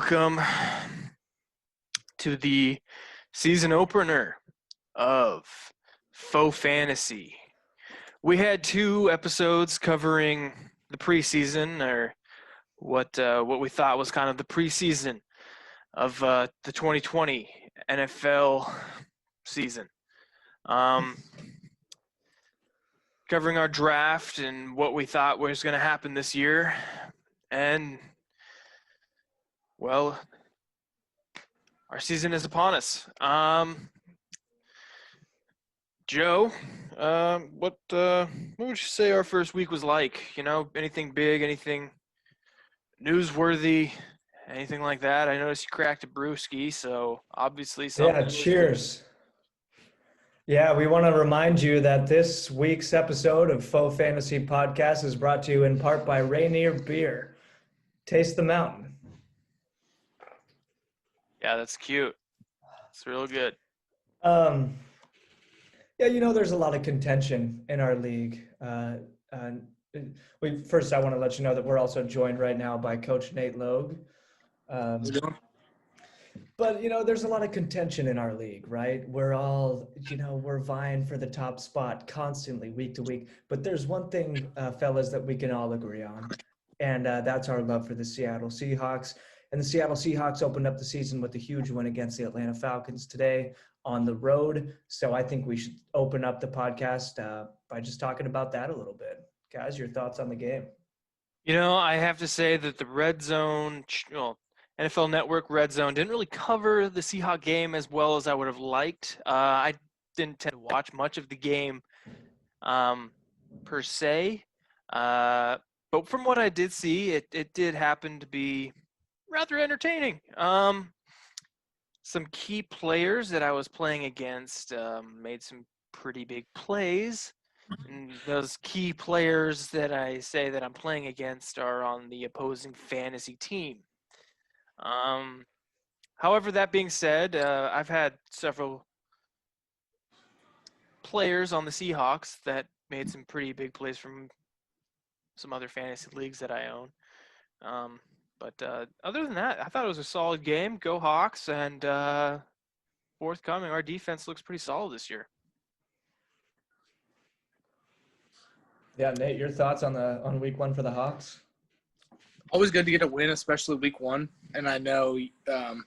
welcome to the season opener of Faux Fantasy. We had two episodes covering the preseason, or what we thought was kind of the preseason of the 2020 NFL season. Covering our draft and what we thought was going to happen this year. And, well, our season is upon us. Joe, what would you say our first week was like? You know, anything big, anything newsworthy, anything like that? I noticed you cracked a brewski, so obviously something. Yeah, cheers. Yeah, we want to remind you that this week's episode of Faux Fantasy Podcast is brought to you in part by Rainier Beer. Taste the mountain. Yeah, that's cute. It's real good. Yeah, there's a lot of contention in our league. First, I want to let you know that we're also joined right now by Coach Nate Logue. But, there's a lot of contention in our league, right? We're all, we're vying for the top spot constantly, week to week. But there's one thing, fellas, that we can all agree on, and that's our love for the Seattle Seahawks. And the Seattle Seahawks opened up the season with a huge win against the Atlanta Falcons today on the road. So I think we should open up the podcast by just talking about that a little bit. Guys, your thoughts on the game? I have to say that the Red Zone, NFL Network Red Zone didn't really cover the Seahawks game as well as I would have liked. I didn't tend to watch much of the game per se. But from what I did see, it did happen to be rather entertaining. Some key players that I was playing against made some pretty big plays. And those key players that I say that I'm playing against are on the opposing fantasy team. However, that being said, I've had several players on the Seahawks that made some pretty big plays from some other fantasy leagues that I own. But other than that, I thought it was a solid game. Go Hawks, and forthcoming, our defense looks pretty solid this year. Yeah, Nate, your thoughts on week one for the Hawks? Always good to get a win, especially week one. And I know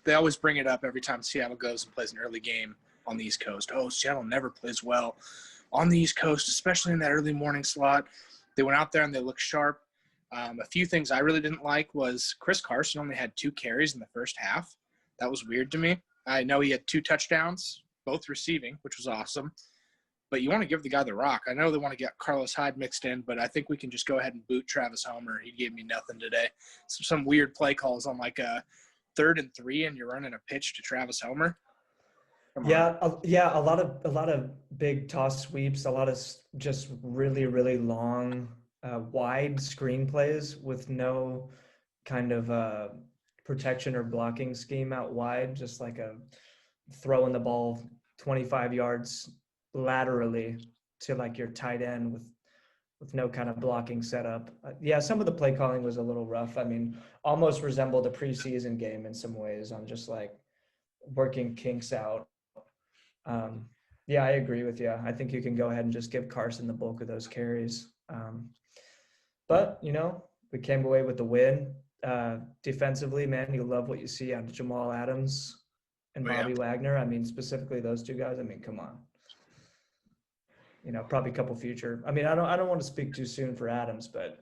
they always bring it up every time Seattle goes and plays an early game on the East Coast. Oh, Seattle never plays well on the East Coast, especially in that early morning slot. They went out there and they looked sharp. A few things I really didn't like was Chris Carson only had 2 carries in the first half. That was weird to me. I know he had 2 touchdowns, both receiving, which was awesome. But you want to give the guy the rock. I know they want to get Carlos Hyde mixed in, but I think we can just go ahead and boot Travis Homer. He gave me nothing today. Some weird play calls on like a 3rd and 3, and you're running a pitch to Travis Homer. Yeah, a lot of big toss sweeps, a lot of just really, really long, wide screen plays with no kind of protection or blocking scheme out wide, just like a throwing the ball 25 yards laterally to like your tight end with no kind of blocking setup. Yeah, some of the play calling was a little rough. I mean, almost resembled a preseason game in some ways on just like working kinks out. Yeah, I agree with you. I think you can go ahead and just give Carson the bulk of those carries. But, we came away with the win. Defensively, man, you love what you see out of Jamal Adams and Bobby Wagner. I mean, specifically those two guys. I mean, come on. Probably a couple future. I mean, I don't want to speak too soon for Adams, but,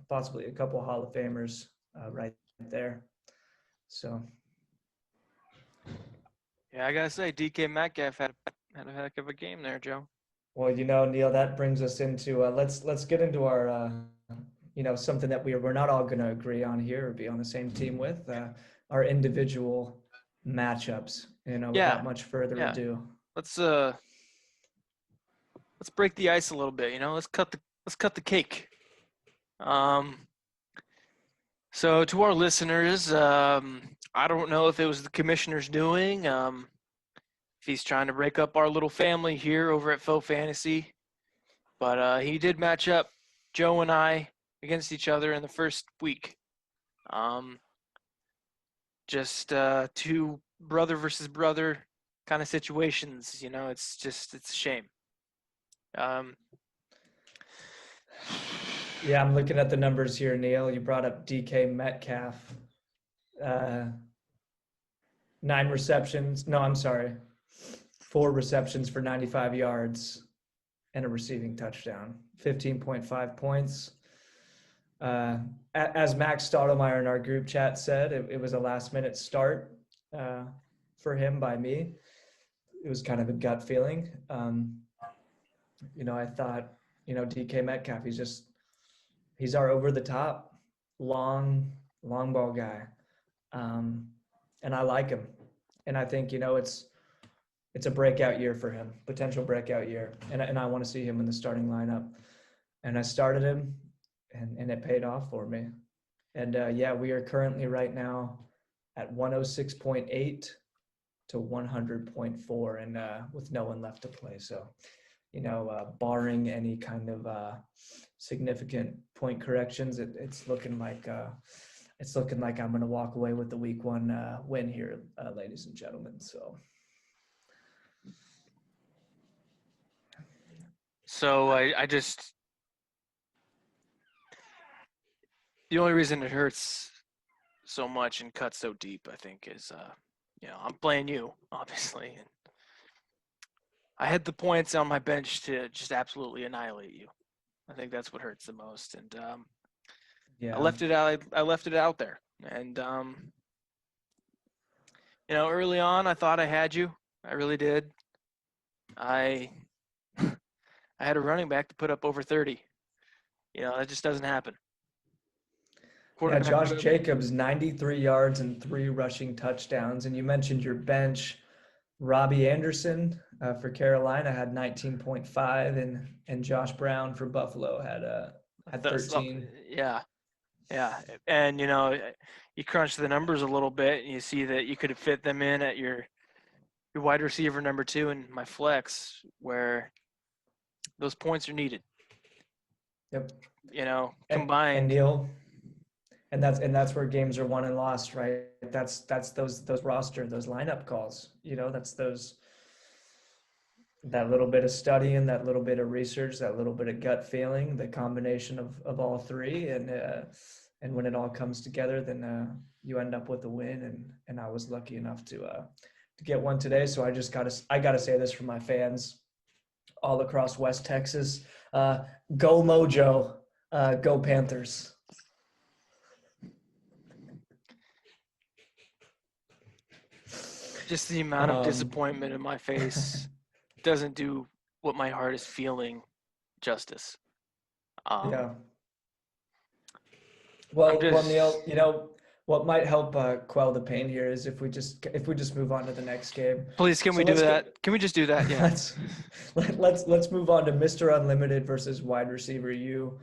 possibly a couple Hall of Famers right there. So. Yeah, I got to say, DK Metcalf had a heck of a game there, Joe. Well, Neil, that brings us into let's get into our something that we're not all going to agree on here or be on the same team with, our individual matchups. Without much further ado, let's break the ice a little bit. Let's cut the cake. So to our listeners, I don't know if it was the commissioner's doing. If he's trying to break up our little family here over at Faux Fantasy. But he did match up Joe and I against each other in the first week. just two brother versus brother kind of situations. It's a shame. Yeah, I'm looking at the numbers here, Neil. You brought up DK Metcalf. 9 receptions. No, I'm sorry. 4 receptions for 95 yards and a receiving touchdown. 15.5 points. As Max Stottlemyre in our group chat said, it was a last-minute start for him by me. It was kind of a gut feeling. I thought, DK Metcalf, he's our over-the-top, long ball guy. And I like him. And I think, it's a breakout year for him, potential breakout year. And I want to see him in the starting lineup. And I started him, and it paid off for me. And we are currently right now at 106.8 to 100.4, and with no one left to play. So, barring any kind of significant point corrections, it's looking like I'm going to walk away with the week 1 win here, ladies and gentlemen. So I just, the only reason it hurts so much and cuts so deep, I think, is I'm playing you, obviously, and I had the points on my bench to just absolutely annihilate you. I think that's what hurts the most, and Yeah, I left it out. I left it out there, and early on, I thought I had you. I really did. I had a running back to put up over 30. That just doesn't happen. Yeah, Josh Jacobs, 93 yards and 3 rushing touchdowns. And you mentioned your bench. Robbie Anderson for Carolina had 19.5, and Josh Brown for Buffalo had 13. Yeah. And you crunch the numbers a little bit, and you see that you could have fit them in at your wide receiver number 2 in my flex, where those points are needed. Yep. Combined. And Neil, and that's where games are won and lost, right? That's those roster, those lineup calls. That's that little bit of studying, that little bit of research, that little bit of gut feeling, the combination of all three, and when it all comes together, then you end up with a win. And I was lucky enough to get one today. So I gotta say this for my fans all across West Texas: go Mojo, go Panthers. Just the amount of disappointment in my face doesn't do what my heart is feeling justice. Yeah. Well, Neil, what might help quell the pain here is if we just move on to the next game. Please, can we do that? Can we just do that? Yeah. Let's move on to Mr. Unlimited versus wide receiver U.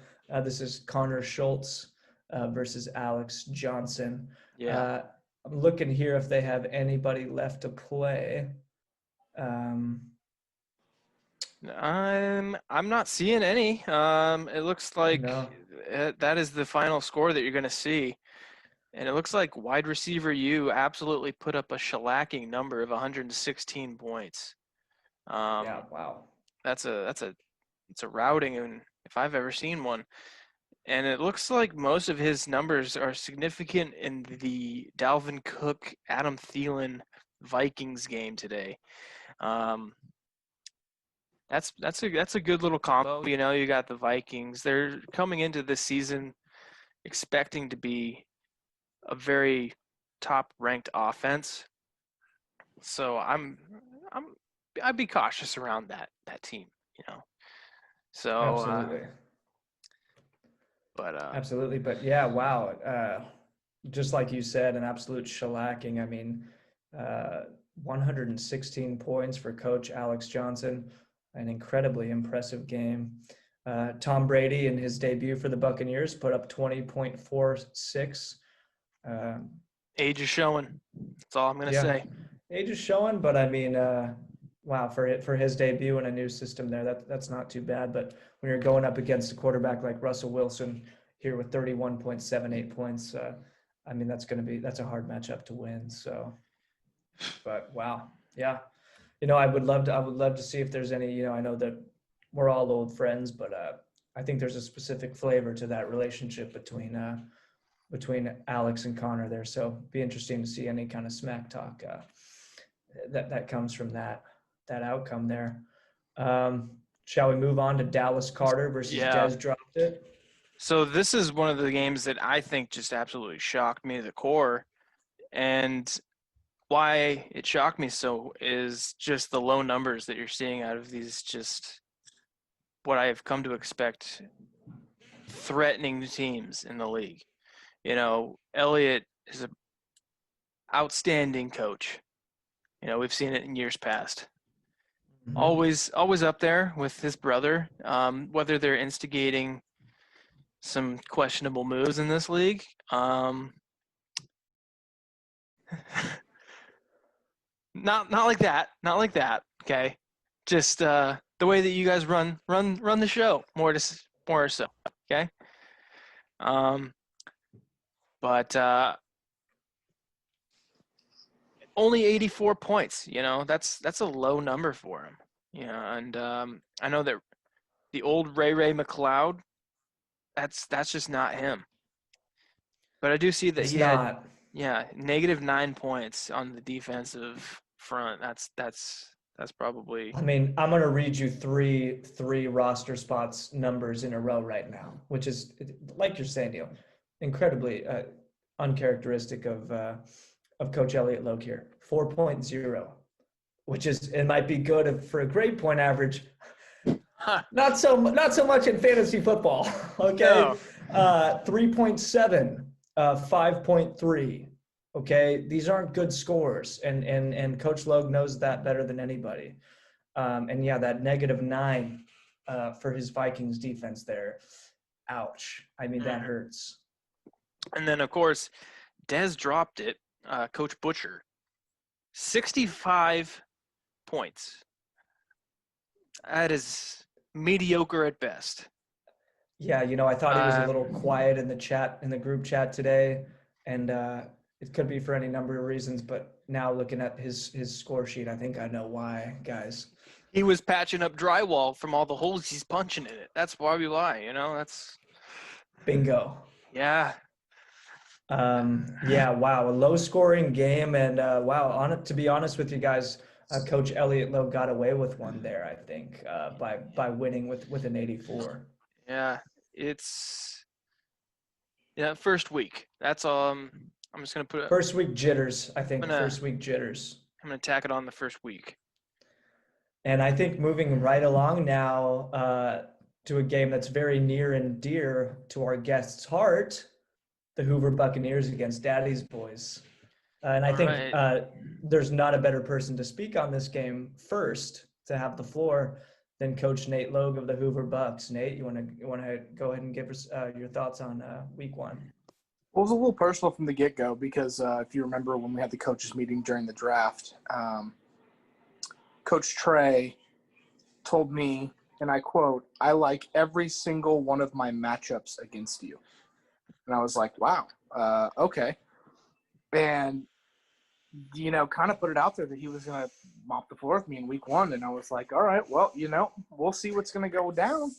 This is Connor Schultz versus Alex Johnson. Yeah. I'm looking here if they have anybody left to play. I'm not seeing any. It looks like that is the final score that you're going to see. And it looks like wide receiver U absolutely put up a shellacking number of 116 points. Yeah, wow. That's a routing, and if I've ever seen one. And it looks like most of his numbers are significant in the Dalvin Cook, Adam Thielen Vikings game today. That's a good little combo. You got the Vikings. They're coming into this season expecting to be a very top-ranked offense. So I'd be cautious around that team. So absolutely. Absolutely. But yeah, wow. Just like you said, an absolute shellacking. I mean, 116 points for Coach Alex Johnson, an incredibly impressive game. Tom Brady in his debut for the Buccaneers put up 20.46. Age is showing. That's all I'm going to say. Age is showing, but I mean, wow, for his debut in a new system there, that's not too bad. But when you're going up against a quarterback like Russell Wilson here with 31.78 points, I mean, that's a hard matchup to win. So, but wow, yeah. I would love to see if there's any. I know that we're all old friends, but I think there's a specific flavor to that relationship between Alex and Connor there. So, be interesting to see any kind of smack talk that comes from that outcome there. Shall we move on to Dallas Carter versus Yeah. Des dropped it? So this is one of the games that I think just absolutely shocked me to the core. And why it shocked me so is just the low numbers that you're seeing out of these, just what I have come to expect, threatening teams in the league. Elliott is an outstanding coach. We've seen it in years past. Mhm. Always up there with his brother, whether they're instigating some questionable moves in this league. Not like that. Not like that. Okay, just the way that you guys run the show, more so. Okay. But only 84 points. That's a low number for him. And I know that the old Ray McLeod, that's just not him. But I do see that It's he not. had -9 points on the defensive front. That's probably. I mean, I'm going to read you three roster spots numbers in a row right now, which is, like you're saying, Neil, incredibly uncharacteristic of Coach Elliott Logue here. 4.0, which is, it might be good for a grade point average. Not so much in fantasy football. Okay. No. 3.7, 5.3. Okay, these aren't good scores, and Coach Logue knows that better than anybody. And yeah, that -9 for his Vikings defense there. Ouch. I mean, that hurts. And then, of course, Des dropped it. Coach Butcher, 65 points. That is mediocre at best. Yeah, I thought he was a little quiet in the group chat today, and it could be for any number of reasons. But now looking at his score sheet, I think I know why, guys. He was patching up drywall from all the holes he's punching in it. That's why we lie, that's bingo. Yeah. Yeah, wow, a low-scoring game, and wow, to be honest with you guys, Coach Elliott Logue got away with one there, I think, by winning with an 84. Yeah, it's first week. That's I'm just gonna put it. First week jitters, I think. First week jitters. I'm gonna tack it on the first week. And I think moving right along now to a game that's very near and dear to our guest's heart, the Hoover Buccaneers against Daddy's Boys. And I think there's not a better person to speak on this game first to have the floor than Coach Nate Logue of the Hoover Bucks. Nate, you want to go ahead and give us your thoughts on week one? Well, it was a little personal from the get-go because if you remember when we had the coaches meeting during the draft, Coach Trey told me, and I quote, "I like every single one of my matchups against you." And I was like, wow, okay. And, kind of put it out there that he was going to mop the floor with me in week one. And I was like, all right, well, we'll see what's going to go down,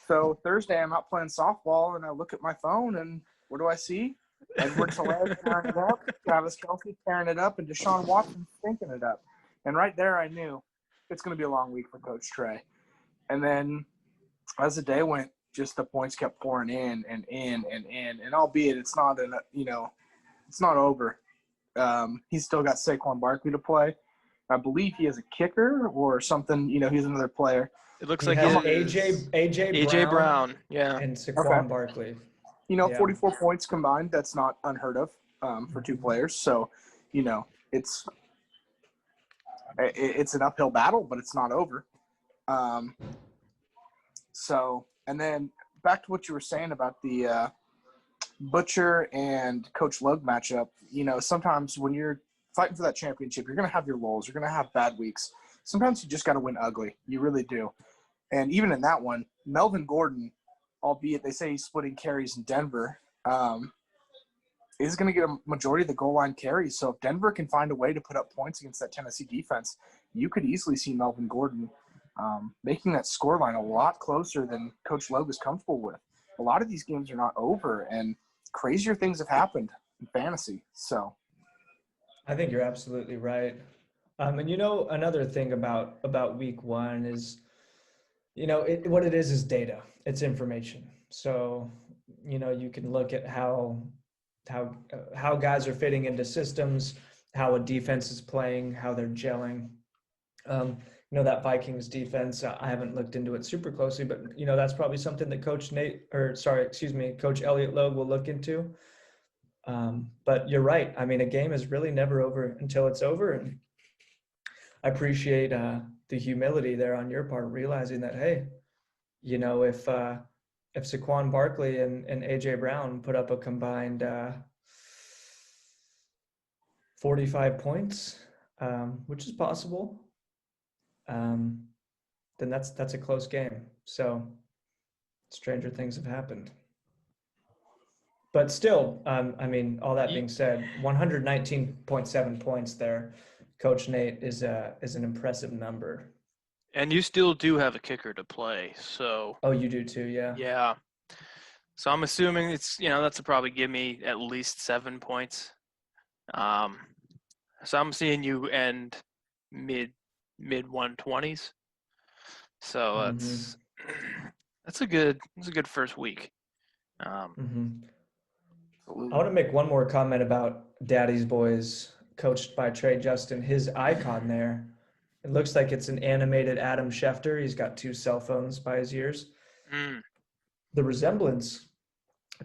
So Thursday I'm out playing softball, and I look at my phone, and what do I see? Edward Hilaire tearing it up, Travis Kelce tearing it up, and Deshaun Watson stinking it up. And right there I knew it's going to be a long week for Coach Trey. And then as the day went, just the points kept pouring in and in and in. And albeit it's not it's not over. He's still got Saquon Barkley to play. I believe he has a kicker or something. He's another player. It looks he like has AJ Brown, yeah, and Saquon Barkley. 44 points combined. That's not unheard of for two players. So, it's an uphill battle, but it's not over. And then back to what you were saying about the Butcher and Coach Logue matchup, sometimes when you're fighting for that championship, you're going to have your lulls. You're going to have bad weeks. Sometimes you just got to win ugly. You really do. And even in that one, Melvin Gordon, albeit they say he's splitting carries in Denver, is going to get a majority of the goal line carries. So if Denver can find a way to put up points against that Tennessee defense, you could easily see Melvin Gordon making that scoreline a lot closer than Coach Logue is comfortable with. A lot of these games are not over, and crazier things have happened in fantasy. So I think you're absolutely right. And another thing about week one is, what it is data. It's information. So, you can look at how guys are fitting into systems, how a defense is playing, how they're gelling. That Vikings defense, I haven't looked into it super closely, but that's probably something that Coach Elliot Logue will look into. But you're right. I mean, a game is really never over until it's over, and I appreciate the humility there on your part, realizing that, hey, if Saquon Barkley and AJ Brown put up a combined 45 points, which is possible, then that's a close game. So stranger things have happened. But still, all that being said, 119.7 points there, Coach Nate, is an impressive number. And you still do have a kicker to play, so. Oh, you do too, yeah. Yeah. So I'm assuming it's that's probably give me at least 7 points. So I'm seeing you end mid 120s. So that's a good first week. I want to make one more comment about Daddy's Boys, coached by Trey Justin. His icon there, it looks like it's an animated Adam Schefter. He's got 2 cell phones by his ears. The resemblance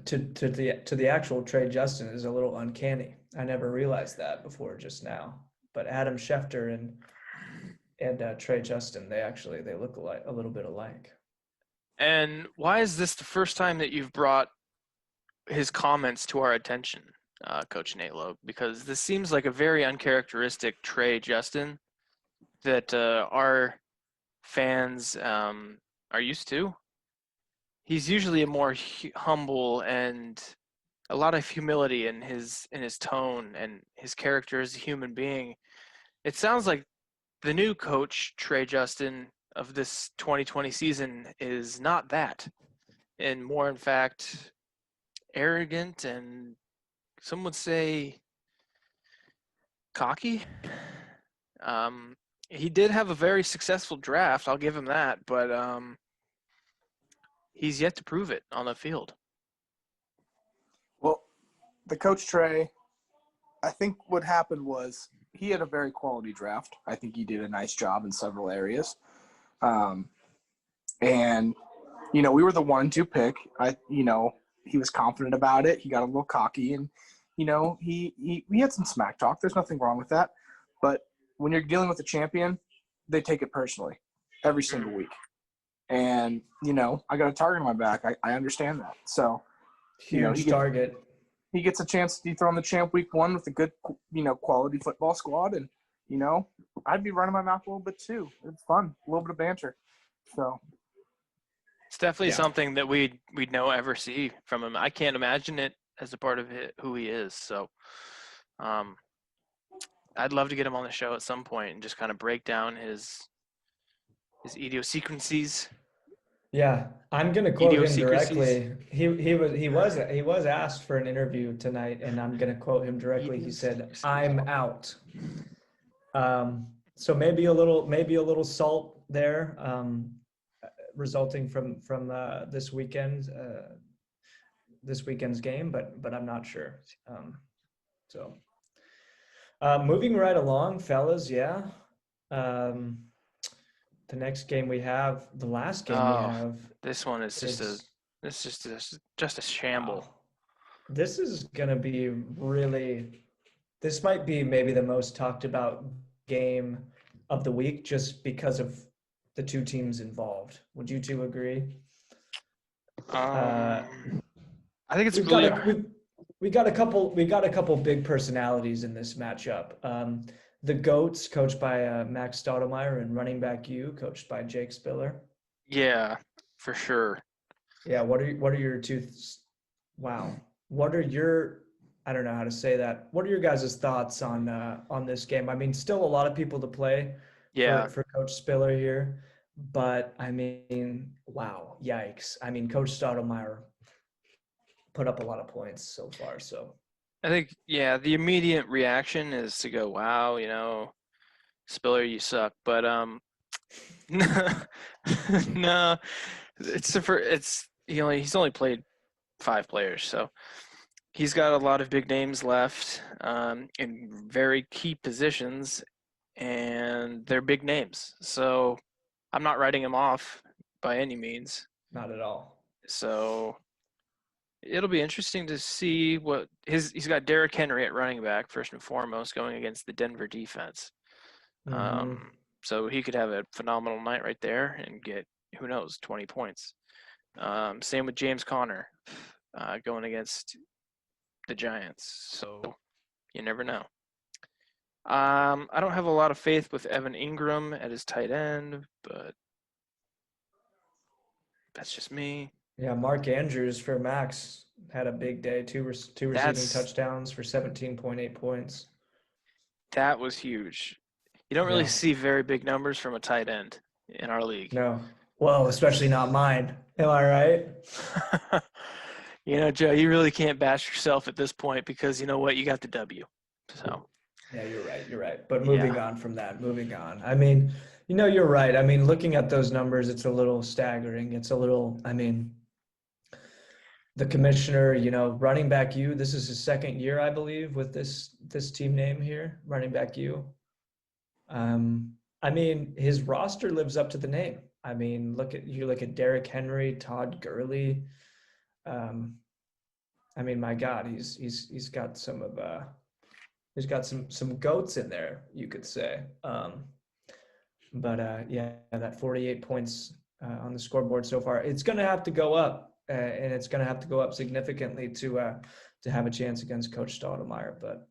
to the actual Trey Justin is a little uncanny. I never realized that before just now. But Adam Schefter and Trey Justin, they look a little bit alike. And why is this the first time that you've brought his comments to our attention, Coach Nate Logue? Because this seems like a very uncharacteristic Trey Justin that our fans are used to. He's usually a more humble and a lot of humility in his tone and his character as a human being. It sounds like the new coach, Trey Justin, of this 2020 season is not that, and more, in fact, arrogant and some would say cocky. He did have a very successful draft, I'll give him that, but he's yet to prove it on the field. Well, the coach Trey, I think what happened was he had a very quality draft. I think he did a nice job in several areas. And, we were the 1 and 2 pick. He was confident about it. He got a little cocky and, he had some smack talk. There's nothing wrong with that. But when you're dealing with a champion, they take it personally every single week. And, I got a target on my back. I understand that. So, huge target. He gets a chance to dethrone the champ week 1 with a good, quality football squad. And, I'd be running my mouth a little bit too. It's fun, a little bit of banter. So it's definitely something that we'd ever see from him. I can't imagine it as a part of who he is. So I'd love to get him on the show at some point and just kind of break down his idiosyncrasies. Yeah, I'm gonna quote him directly. He was asked for an interview tonight, and I'm gonna quote him directly. He said, "I'm out." So maybe a little salt there, resulting from this weekend's game, but I'm not sure. So moving right along, fellas. Yeah. The next game we have, the last game we have. This one is just a shamble. This is gonna be really. This might be maybe the most talked about game of the week, just because of the 2 teams involved. Would you 2 agree? I think it's we got a couple big personalities in this matchup. The GOATs, coached by Max Stoudemire, and running back U, coached by Jake Spiller. Yeah, for sure. Yeah, what are your 2? Wow, what are your I don't know how to say that. What are your guys' thoughts on this game? I mean, still a lot of people to play Yeah, for Coach Spiller here, but I mean, wow, yikes. I mean, Coach Stoudemire put up a lot of points so far, so I think the immediate reaction is to go, wow, Spiller, you suck. But no, he's only played 5 players, so he's got a lot of big names left in very key positions, and they're big names. So I'm not writing him off by any means. not at all. So it'll be interesting to see what he's got. Derrick Henry at running back first and foremost, going against the Denver defense. Mhm. So he could have a phenomenal night right there and get, who knows, 20 points. Same with James Conner going against the Giants. So you never know. I don't have a lot of faith with Evan Ingram at his tight end, but that's just me. Yeah, Mark Andrews for Max had a big day. Two receiving That's touchdowns for 17.8 points. that was huge. You don't really Yeah. see very big numbers from a tight end in our league. No. Well, especially not mine. Am I right? Joe, you really can't bash yourself at this point because you know what? You got the W. So, Yeah, you're right. You're right. But yeah. moving on from that, moving on. I mean, you're right. I mean, looking at those numbers, it's a little staggering. It's a little, I mean, the commissioner, running back you, this is his second year, I believe, with this team name here, running back you. I mean, his roster lives up to the name. I mean, look at Derrick Henry, Todd Gurley. I mean, my God, he's got some goats in there, you could say. But that 48 points on the scoreboard so far, it's going to have to go up, and it's going to have to go up significantly to have a chance against Coach Stoudemire. But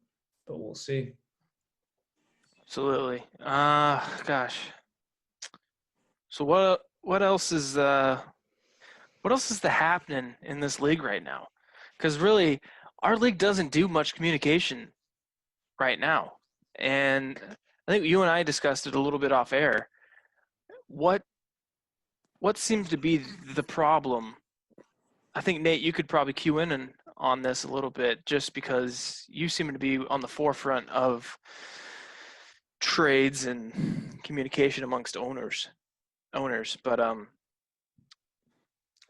we'll see. Absolutely. Gosh. So what else is happening in this league right now? Because really, our league doesn't do much communication right now, and I think you and I discussed it a little bit off air. What seems to be the problem? I think Nate, you could probably cue in on this a little bit, just because you seem to be on the forefront of trades and communication amongst owners. But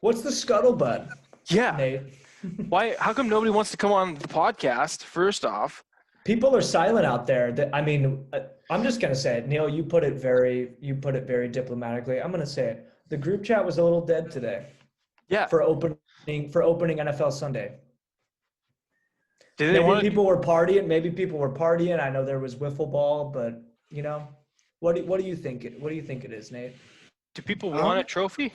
What's the scuttlebutt? yeah, Nate? why? How come nobody wants to come on the podcast? First off, People are silent out there. I mean, I'm just gonna say it, Neil. You put it very diplomatically. I'm gonna say it. The group chat was a little dead today. yeah. For opening NFL Sunday. Did Maybe people were partying. I know there was wiffle ball, but what do you think? What do you think it is, Nate? Do people want a trophy?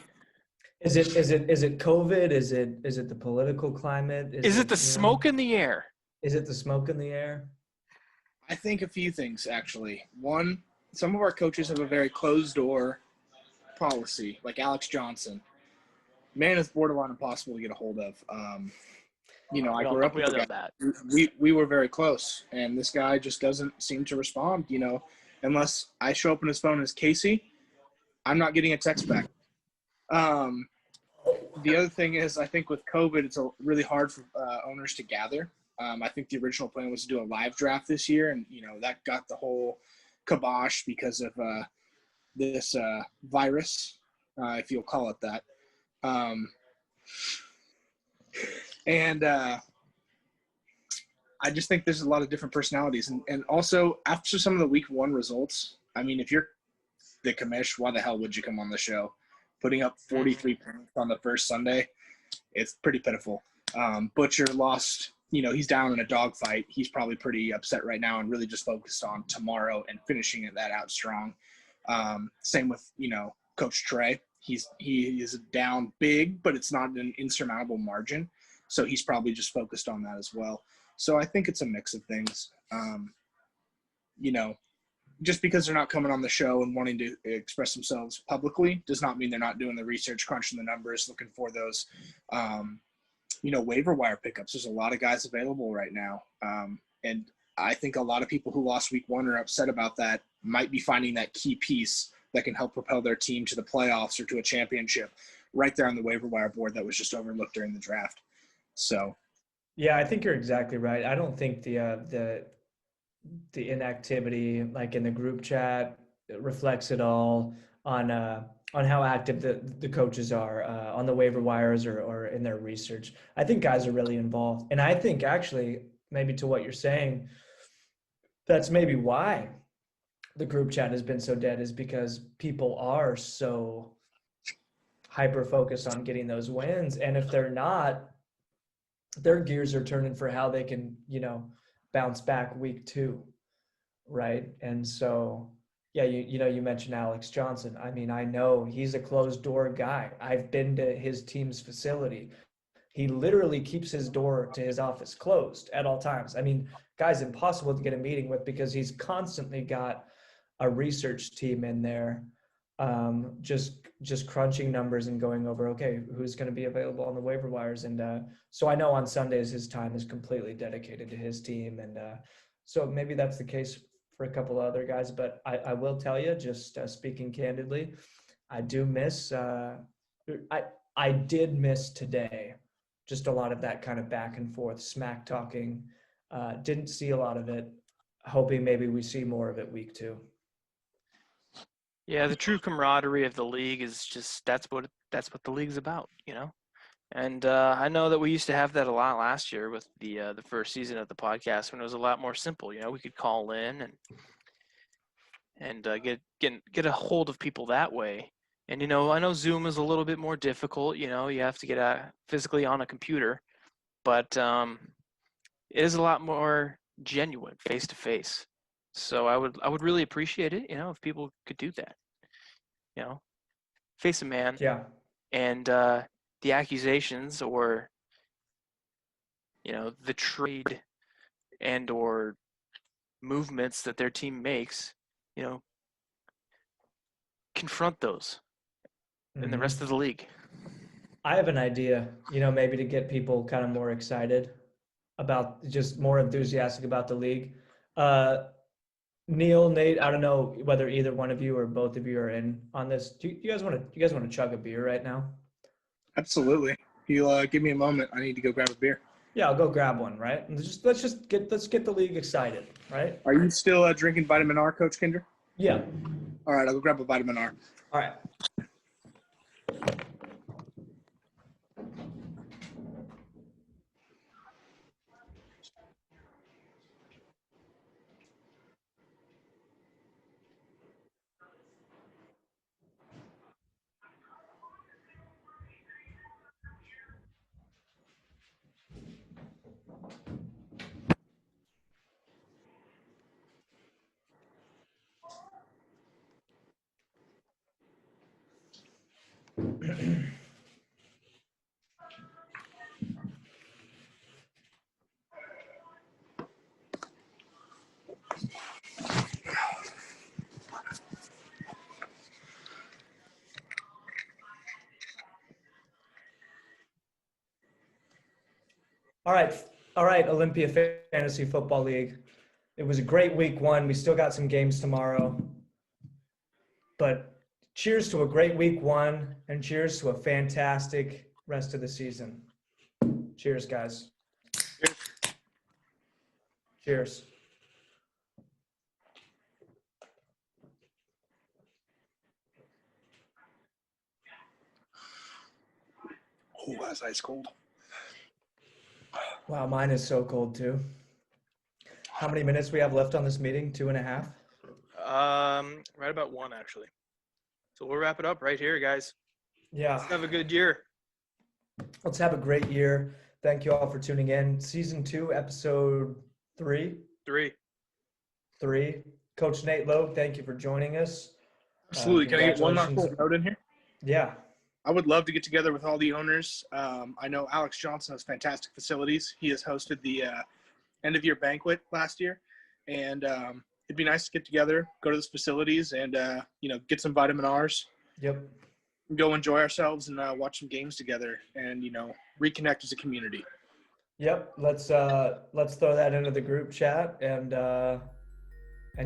Is it COVID? Is it the political climate? Is it the smoke in the air? Is it the smoke in the air? I think a few things, actually. One, some of our coaches have a very closed-door policy, like Alex Johnson. Man, it's borderline impossible to get a hold of. I grew up with that. We were very close, and this guy just doesn't seem to respond, unless I show up on his phone as Casey, I'm not getting a text back. The other thing is, I think with COVID, it's really hard for owners to gather. I think the original plan was to do a live draft this year, and that got the whole kibosh because of this virus, if you'll call it that. I just think there's a lot of different personalities, and also after some of the week 1 results, I mean, if you're the commish, why the hell would you come on the show? Putting up 43 points on the first Sunday, it's pretty pitiful. Butcher lost. He's down in a dogfight. He's probably pretty upset right now and really just focused on tomorrow and finishing that out strong. Same with, Coach Trey. He is down big, but it's not an insurmountable margin. So he's probably just focused on that as well. So I think it's a mix of things. Just because they're not coming on the show and wanting to express themselves publicly does not mean they're not doing the research, crunching the numbers, looking for those waiver wire pickups. There's a lot of guys available right now. And I think a lot of people who lost week 1 are upset about that, might be finding that key piece that can help propel their team to the playoffs or to a championship right there on the waiver wire board that was just overlooked during the draft. So, yeah, I think you're exactly right. I don't think the inactivity, like in the group chat, reflects at all on how active the coaches are on the waiver wires or in their research. I think guys are really involved, and I think actually maybe to what you're saying, that's maybe why the group chat has been so dead, is because people are so hyper focused on getting those wins, and if they're not, their gears are turning for how they can bounce back week 2, right? And so yeah, you mentioned Alex Johnson. I mean, I know he's a closed door guy. I've been to his team's facility. He literally keeps his door to his office closed at all times. I mean, guy's impossible to get a meeting with because he's constantly got a research team in there, just crunching numbers and going over, okay, who's going to be available on the waiver wires. And so I know on Sundays his time is completely dedicated to his team. And so maybe that's the case for a couple of other guys. But I will tell you, just speaking candidly, I do miss I did miss today just a lot of that kind of back and forth smack talking. Didn't see a lot of it. Hoping maybe we see more of it week 2. Yeah, the true camaraderie of the league is just that's what the league's about, And I know that we used to have that a lot last year with the first season of the podcast when it was a lot more simple. We could call in and get a hold of people that way. And I know Zoom is a little bit more difficult. You have to get physically on a computer, but it is a lot more genuine, face to face. So I would really appreciate it, if people could do that. Face a man. Yeah. And the accusations or the trade and or movements that their team makes, confront those in the rest of the league. I have an idea, maybe to get people kind of more excited about, just more enthusiastic about the league. Neil, Nate, I don't know whether either one of you or both of you are in on this. Do you guys want to chug a beer right now? Absolutely. You give me a moment. I need to go grab a beer. Yeah, I'll go grab one, right? And let's get the league excited, right? Are you still drinking vitamin R, Coach Kinder? Yeah. All right, I'll go grab a vitamin R. All right. All right, Olympia Fantasy Football League. It was a great week 1. We still got some games tomorrow. But cheers to a great week 1 and cheers to a fantastic rest of the season. Cheers, guys. Cheers. Oh, that's ice cold. Wow, mine is so cold too. How many minutes we have left on this meeting? 2.5? Right about 1 actually. So we'll wrap it up right here, guys. Yeah. Let's have a good year. Let's have a great year. Thank you all for tuning in. Season 2, episode 3. 3. Coach Nate Logue, thank you for joining us. Absolutely. Can I get one last little note in here? Yeah. I would love to get together with all the owners. I know Alex Johnson has fantastic facilities. He has hosted the end-of-year banquet last year. And it'd be nice to get together, go to those facilities, and, get some vitamin Rs. Yep. go enjoy ourselves and watch some games together and, reconnect as a community. Yep. Let's throw that into the group chat and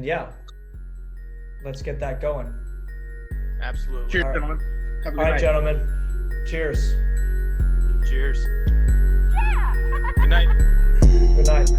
yeah, let's get that going. Absolutely. Cheers, All right. gentlemen. Have a good All right, night. gentlemen. Cheers. Cheers. Good night. Good night.